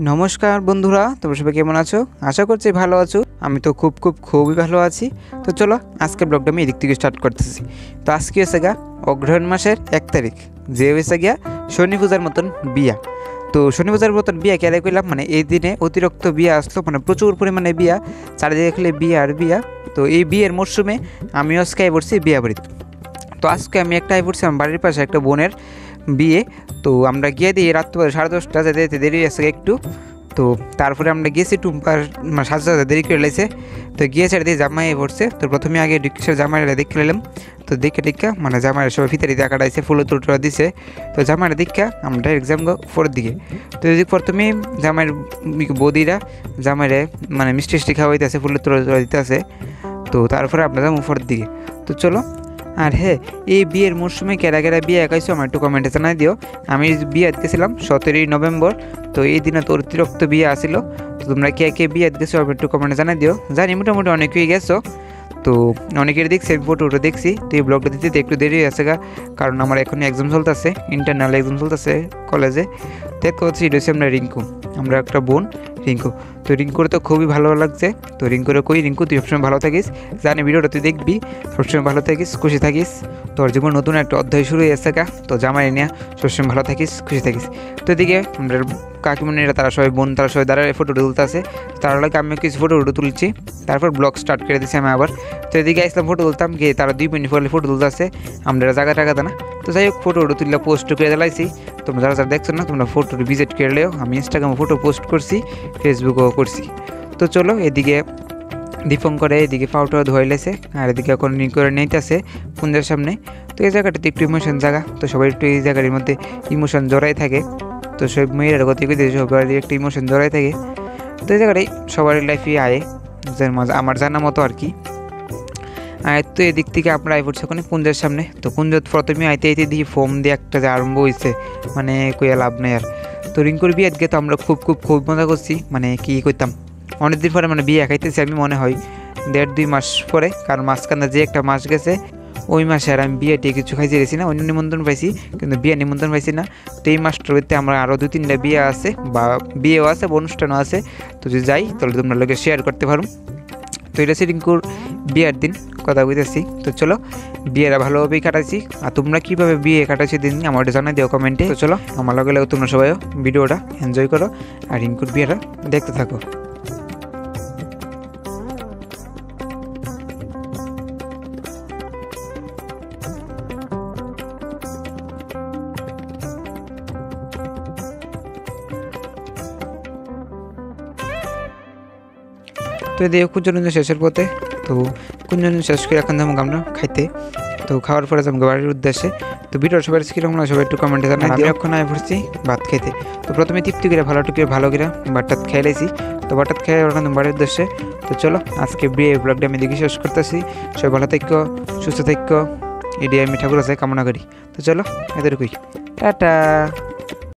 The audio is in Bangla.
নমস্কার বন্ধুরা, তোমরা সবাই কেমন আছো? আশা করছি ভালো আছো। আমি তো খুবই ভালো আছি। তো চলো আজকে ব্লগটা আমি এদিক থেকে স্টার্ট করতেছি। তো আজকে হয়েছে গা অগ্রহায়ণ মাসের 1 তারিখ, যে হয়েছে গিয়া শনি পূজার মতন বিয়া। তো শনি পূজার মতন বিয়া কেন করলাম, মানে এই দিনে অতিরিক্ত বিয়া আসলো, মানে প্রচুর পরিমাণে বিয়া, চারিদিকে খেলে বিয়া আর বিয়া। তো এই বিয়ের মরশুমে আমিও আজকে পড়ছি বিয়া বাড়িতে। তো আজকে আমি একটা পড়ছি আমার বাড়ির পাশে একটা বোনের বিয়ে। তো আমরা গিয়ে দিই রাত্রে 10:30 যেতে যেতে দেরি আছে একটু। তো তারপরে আমরা গিয়েছি টুম্পার সাজা দেরি করে লেছে। তো গিয়ে ছেড়ে দিয়ে জামাই পড়ছে। তো প্রথমে আগে রিক্সার জামাইরা দেখে নিলাম। তো দেখে মানে জামাইরা সবাই ফিতারি দিয়ে কাটাইছে, ফুলো তুলটা দিছে। তো জামাইরা দীক্ষা আমরা এক্সাম উপরের দিকে। তো এদিক প্রথমেই জামাইয়ের বৌদিরা জামাইরে মানে মিষ্টি খাওয়াইতেছে, ফুলের তোলা দিতে আছে। তো তারপরে আমরা যাবো উপরের দিকে। তো চলো। আর হ্যাঁ, এই বিয়ের মরশুমে কেরা বিয়ে একাইছো আমার একটু কমেন্টে জানাই দিও। আমি বিয়ে গেছিলাম 17ই নভেম্বর। তো এই দিনে তো অতিরিক্ত বিয়ে আসিল। তো তোমরা কে বিয়ে গেছো আমার একটু কমেন্টে জানাই দিও। জানি মোটামুটি অনেকেই গেছো। তো অনেকের দেখছি, আমি ফটো দেখছি। তো এই ব্লগটা দিতে একটু দেরি আছে গা, কারণ আমার এখন এক্সাম চলতেছে, ইন্টারনাল এক্সাম চলতেছে কলেজে। দেখতে পাচ্ছি এটা হচ্ছে আমরা রিঙ্কু, আমরা একটা বোন রিঙ্কু। তো রিঙ্কুর তো খুবই ভালো লাগছে। তো রিঙ্কুরে কই, রিঙ্কু তুই সবসময় ভালো থাকিস, জানি ভিডিওটা তুই দেখবি, সবসময় ভালো থাকিস, খুশি থাকিস। তোর জীবন নতুন একটা অধ্যায় শুরু হয়েছে গা। তো জামাই নিয়ে সবসময় ভালো থাকিস, খুশি থাকিস। তো এদিকে আমরা কাকিমণিরা তারা সবাই বোন, তারা সবাই দাঁড়ায় ফটো তুলতে আছে। তার লাগে আমি কিছু ফটো তুলছি, তারপর ব্লগ স্টার্ট করে দিচ্ছি আমি আবার। তো এদিকে আসলাম ফটো তুলতাম, গিয়ে তারা 2 মিনিট পরে ফটো তুলতে আছে, আমরা জায়গা টাকা না। তো যাই হোক ফটো তুললে পোস্ট করে দিলাইছি। তোমরা যারা দেখছো না, তোমরা ফটো ভিজিট করলেও আমি ইনস্টাগ্রামে ফটো পোস্ট করছি, ফেসবুকেও করছি। তো চলো এদিকে দীপং করে, এদিকে পাউটা ধোয়াইলেছে, আর এদিকে এখন করে নিতেছে পুঞ্জার সামনে। তো এই জায়গাটাতে একটু ইমোশন জায়গা, তো সবাই একটু এই জায়গার মধ্যে ইমোশন জড়াই থাকে। তো সব মেয়েরা গতি সবার একটা ইমোশন জড়াই থাকে। তো এই জায়গাটাই সবার লাইফে আয়ে আমার জানা মতো আর কি। আর তো এদিক থেকে আমরা আই পড়ছি ওখানে কুঞ্জের সামনে। তো কুঞ্জ প্রথমে আইতে দিয়ে ফোম দিয়ে একটা যে আরম্ভ হয়েছে, মানে কইয়া লাভ নেই আর। তো রিঙ্কুর বিয়ে আজকে তো আমরা খুব মজা করছি, মানে কি করতাম অনেকদিন পরে মানে বিয়ে খাইতেছি আমি, মনে হয় 1.5-2 মাস পরে, কারণ মাঝখানে যে একটা মাস গেছে ওই মাসে আর আমি বিয়ে টিয়ে কিছু খাইতে গেছি না, অন্য নিমন্ত্রণ পাইছি কিন্তু বিয়ে নিমন্ত্রণ পাইছি না। তো এই মাসটার ভিতরে আমরা আরও 2-3টা বিয়ে আছে, বা বিয়েও আছে বা অনুষ্ঠানও আছে। তো যদি যাই তাহলে তোমরা লোকে শেয়ার করতে পারো। তো এটা হচ্ছে রিঙ্কুর বিয়ের দিন কথা বুঝতেছি। তো চলো বিয়েরা ভালোভাবেই কাটাইছি। আর তোমরা কীভাবে বিয়ে কাটাইছি দিন আমার জানাই দিও কমেন্টে। তো চলো আমার লগে তোমরা সবাই ভিডিওটা এনজয় করো আর রিঙ্কুর বিয়েটা দেখতে থাকো। তো এদিকে কুঞ্জন শেষের পথে। তো কুঞ্জন শেষ করে এখন যাবো আমরা খাইতে। তো খাওয়ার পরে যাবো বাড়ির উদ্দেশ্যে। তো ভিডিওর সবাই কীরকম না সবাই একটু কমেন্টে জানাই দিও। এখন আয় পড়ছি ভাত খাইতে। তো প্রথমে তৃপ্তি করে ভালো করে বাটটাত খেয়ে লাইছি। তো বাটটাত খেয়ে ওখানে বাড়ির উদ্দেশ্যে। তো চলো আজকে বিয়ে ব্লগটা আমি দেখি শেষ করতেছি। সবাই ভালো থাকো, সুস্থ থাকো, এটি আমি ঠাকুর আছে কামনা করি। তো চলো এদেরকুই টাটা।